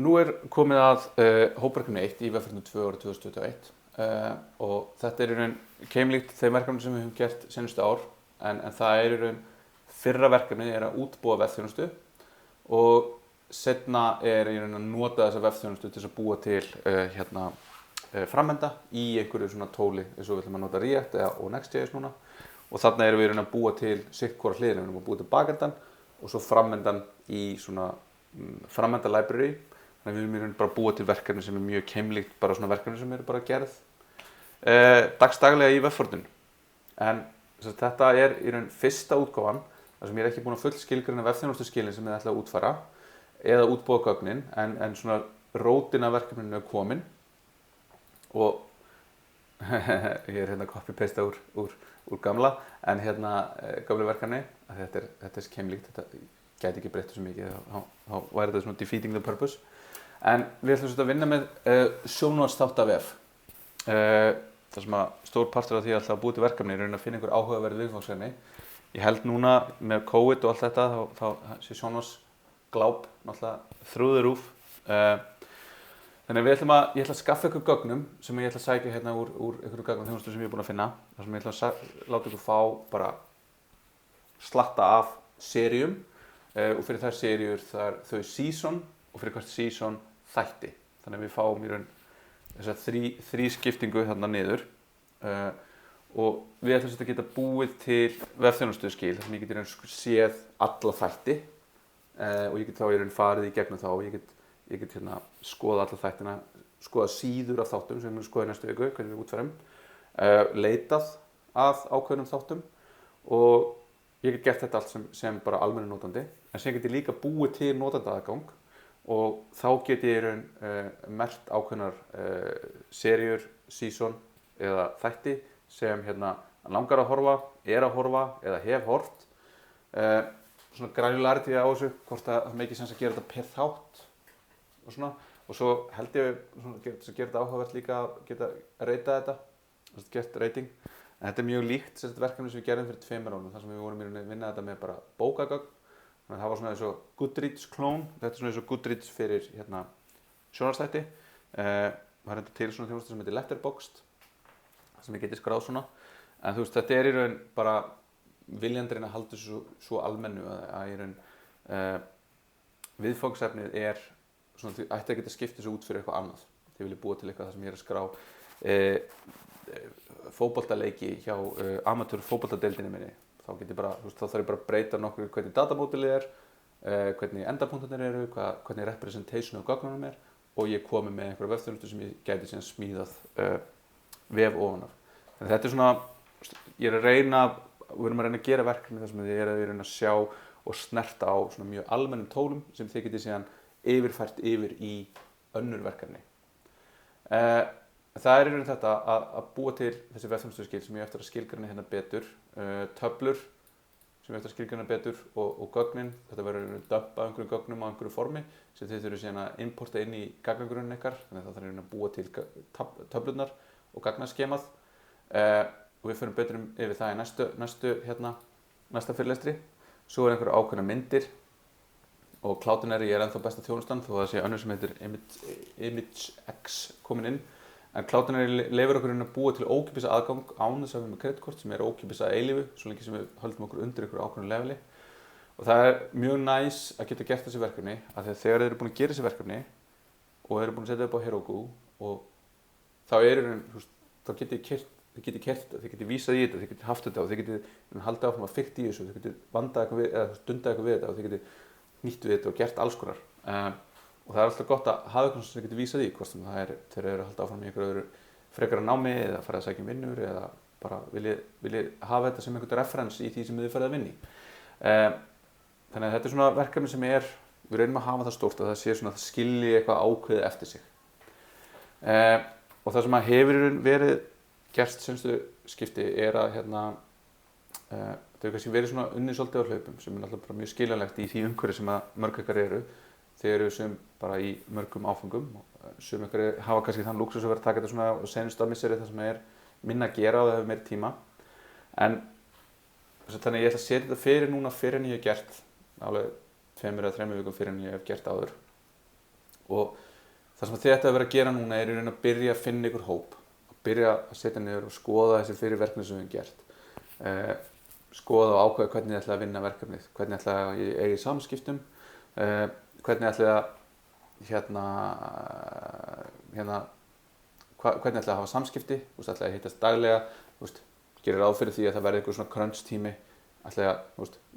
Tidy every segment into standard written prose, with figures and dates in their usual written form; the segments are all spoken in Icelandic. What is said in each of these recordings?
Nú komið að hópverkefni 1 í vegferðinu 2 árið 2021 og þetta í raun keimlíkt þeim verkefni sem við höfum gert seinustu ár en það í raun fyrra verkefni að útbúa vefþjónustu og seinna í raun að nota þessa vefþjónustu til að búa til framenda í einhverju svona tóli eins og við ætlum að nota React og Next.js núna og þarna erum við í raun að búa til sitt hvora hliðina, við erum að búa til bakendan og svo framendan í svona framenda library. Þannig við erum í raun bara að búa til verkefni sem mjög keimlíkt bara svona verkefni sem eru bara gerð dagsdaglega í vefforðun. En þetta í raun fyrsta útgáfan þar sem ég ekki búin að fullskilgreina vefþjónustuskilin sem ég ætla að útfæra eða útbúa gögnin en svona rótin af verkefninu komin og ég hérna copy-pasta úr gamla en gamla verkefni að þetta keimlíkt, þetta gæti ekki breytt svo mikið þá væri þetta svona defeating the purpose. En við ætlum að vinna með sjónvarpsþáttavef. Það sem að stór partur af því að búa til verkefni er að finna einhver áhugaverð viðfangsefni. Ég held núna með COVID og allt þetta þá sé sjónvarpsgláp náttúrulega through the roof. Þannig að ég ætla að skaffa ykkur gögnum sem ég ætla að sækja hérna úr einhverjum gagnaþjónustu sem ég er búin að finna. Þar sem ég ætla að láta ykkur fá bara slatta af seríum og fyrir þær seríur þau season og fyrir hvert season þætti. Þannig að við fáum í raun þessa þrískiptingu þarna niður og við ætlum að geta búið til vefþjónustuskil þar sem ég get í raun séð alla þætti og ég get þá í raun farið í gegnum þá og ég get skoða alla þættina, skoða síður af þáttum sem við skoðum næstu viku, hvernig við útfærum, leitað að ákveðnum þáttum og ég get gert þetta allt sem bara almennu notandi en sem get ég líka búið til notandaaðgang og þá get ég í raun merkt ákveðnar seríur, season eða þætti sem langar að horfa, er að horfa eða hef horft. Svona granularity á þessu, hvort það make sense að gera þetta per þátt og svona. Og svo held ég að gera þetta áhugavert líka að geta reyta þetta, gert rating. En þetta mjög líkt verkefni sem við gerðum fyrir 2 árum, þar sem við vorum í raun að vinna þetta með bara bókagögn. Það var svona eins og Goodreads klón, þetta svona eins og Goodreads fyrir sjónvarpsþætti. Það enda til svona þjónusta sem heitir Letterboxd, sem ég geti skráð svona. En þetta í raun bara viljandirinn að halda þessu svo almennu að í raun viðfangsefnið svona þið ætti að geta skipt þessu út fyrir eitthvað annað. Þið viljið búa til eitthvað þar sem ég er að skrá fótboltaleiki hjá amatör fótboltadeildinni minni. Þá þarf ég bara að breyta nokkuð hvernig datamódelið hvernig endapunktarnir eru, hvernig representation af gögnunum og ég komi með einhverja vefþjónustu sem ég gæti síðan smíðað vef ofan af. Þannig þetta svona, við erum að reyna að gera verkefni þar sem þið að reyna að sjá og snerta á svona mjög almennum tólum sem þið getið síðan yfirfært yfir í önnur verkefni. Það í raun þetta að búa til þessi vefþjónustuskil sem ég eftir að skilgreina betur, töflur sem ég eftir að skilgreina betur og gögnin. Þetta verður að dumpa einhverjum gögnum á einhverju formi sem þið þurfið síðan að importa inn í gagnagrunnin ykkar. Þannig að það þarf að búa til töflurnar og gagnaskemað og við förum betur yfir það í næsta fyrirlestri. Svo einhverju ákveðnar myndir og Cloudinary ennþá besta þjónustan þó það sé önnur sem heitir ImageX komin inn. En Cloudinary leyfir okkur að búa til ókeypis aðgang án þess að við með kreditkort sem er ókeypis að eilífu, svo lengi sem við höldum okkur undir einhverju ákveðnu leveli. Og það er mjög næs að geta gert þessi verkefni af því að þegar þið eru búin að gera þessi verkefni og þið eru búin að setja upp á Heroku og þá þá þið getið vísað í þetta, þið getið haft þetta og þið getið haldið áfram að fikta í þessu, þið getið vandað eitthvað við eða stundað eitthvað við þetta og þið getið nýtt við þetta og gert alls konar. Og það er alltaf gott að hafa eitthvað sem þið getur vísað í, hvort sem það þeir eru að halda áfram í einhverju frekara námi eða fara að sækja vinnur eða bara viljið hafa þetta sem einhvern referens í því sem þið farið að vinna í. Þannig að þetta er svona verkefni sem við reynum að hafa það stórt að það sé svona að það skilji eitthvað ákveðið eftir sig. Og það sem að hefur verið gert senstu skipti er að þau kannski verið svona unnið svolítið á hlaupum sem er náttúrulega bara mjög skiljanlegt í því umhverfi sem að mörg ykkar eru. Þeir eru sem bara í mörgum áfengum og sem ykkar hafa kannski þann lúksus að vera að taka þetta svona á seinustu misseri þar sem minna að gera og það hefur meiri tíma. En þannig ég ætla að setja þetta fyrir núna fyrir en ég hef gert alveg 2 eða 3 vikum fyrir en ég hef gert áður og það sem þið ætti að vera að gera núna er í raun að byrja að finna ykkur hóp, að byrja að setja niður og skoða þessi fyrir verkefni sem við höfum gert, skoða og ákveða hvernig þið ætlaði að vinna verkefnið, hvernig þið ætlaði að eiga í samskiptum, hvernig þið ætlaði að hvernig ætlaði að hafa samskipti, ætlaði að hittast daglega, gerir ráð fyrir því að það verði eitthvað svona crunch tími, ætlaði að,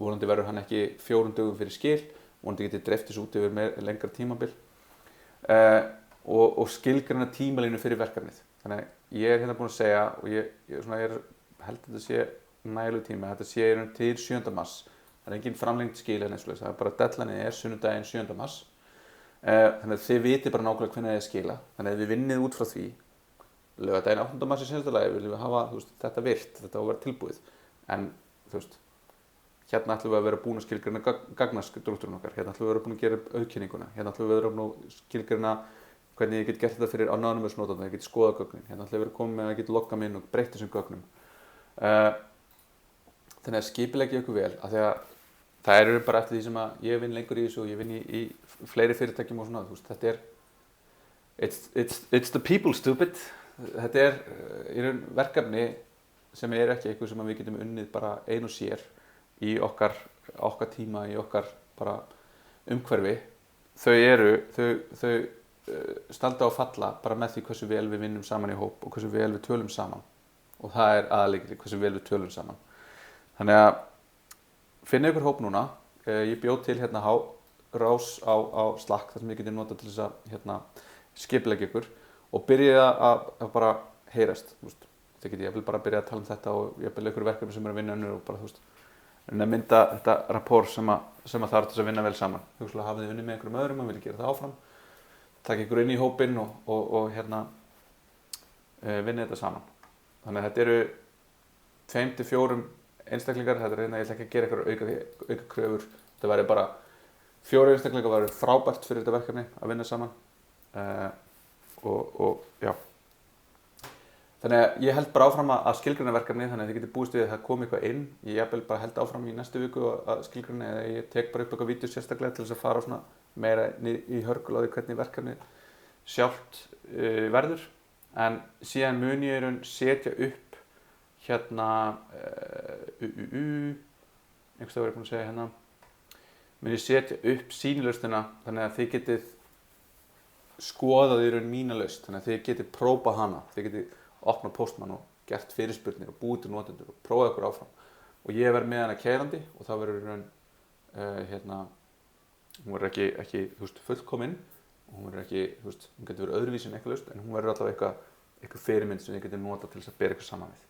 vonandi verður hann ekki 4 dögum fyrir skil, vonandi getið dreift þessu út yfir lengra tímabil, og skilgreina tímalínu fyrir verkefnið. Þannig að ég er hérna búinn að segja, og ég held að þetta sé nægilegu tími, þetta sé í raun til 7. mars. Það er engin framlengt skil en eins og það er bara deadline er sunnudaginn 7. mars. Þannig að þið viti bara nákvæmlega hvernig það er skila. Þannig að við vinnið út frá því. Laugardaginn 8. mars í seinasta lagi viljum við hafa þetta virt, þetta á að vera tilbúið. En hérna ætlum við að vera búin að skilgreina gagnastrúktúrinn okkar. Hérna ætlum við að vera búin að gera auðkynninguna. Hérna ætlum við að vera búin að skilgreina hvernig ég get gert þetta fyrir anonymous notanda, ég get skoða gögnin. Hérna ætlum við að vera komið með að ég get loggað mig inn og breytt þessum gögnum. Þannig að skipuleggja ykkur vel, af því að það eru bara eftir því sem að ég vinn lengur í þessu og ég vinn í fleiri fyrirtækjum og svona, þetta er it's the people stupid. Þetta er í raun verkefni sem er ekki eitthvað sem við getum unnið bara ein og sér í okkar tíma, í okkar bara umhverfi. Þau standa og falla bara með því hversu vel við vinnum saman í hóp og hversu vel við tölum saman. Og það er aðalleikri hversu vel við tölum saman. Þannig að finna ykkur hóp núna. Ég bjó til hérna rás á Slack þar sem ég geti notað til þess að skipuleggja ykkur og byrja að bara heyrast. Þegar ég vil bara byrja að tala um þetta og ég vil ykkur verkefni sem að vinna önnur og bara að mynda þetta rapport sem að þarf til að vinna vel saman. Hugsalega hafið þið unnið með einhverjum öðrum og vilja gera það áfram. Taka ykkur inn í hópinn og vinna þetta saman. Þannig að þetta eru 2 til 4 einstaklingar, þetta er ég ætla ekki að gera eitthvað auka kröfur. Þetta væri bara 4 einstaklingar væri frábært fyrir þetta verkefni að vinna saman. Já. Þannig að ég held bara áfram að skilgreina verkefni, þannig að þið getið búist við að það komi eitthvað inn. Ég jafnvel bara held áfram í næstu viku að skilgreina eða ég tek bara upp eitthvað vídeó sérstaklega til þess að fara svona meira í hörgul á því hvernig verkefni sjálft verður. En síðan mun ég setja upp einhvers það var ég búinn að segja hérna, mun ég setja upp sýnilausnina þannig að þið getið skoðað í raun mína lausn, þannig að þið getið prófað hana, þið getið opnað Postman og gert fyrirspurnir og búið til notendur og prófað ykkur áfram. Og ég verð með hana keyrandi og það verður í raun, hún verður ekki fullkomin og hún verður ekki, hún getur verið öðruvísi en eitthvað lausn, en hún verður allavega eitthvað fyrirmynd sem þið getið notað til þess að bera ykkur saman við.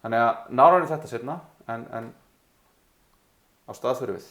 Þannig að nánar þetta seinna, en á stað fyrir við.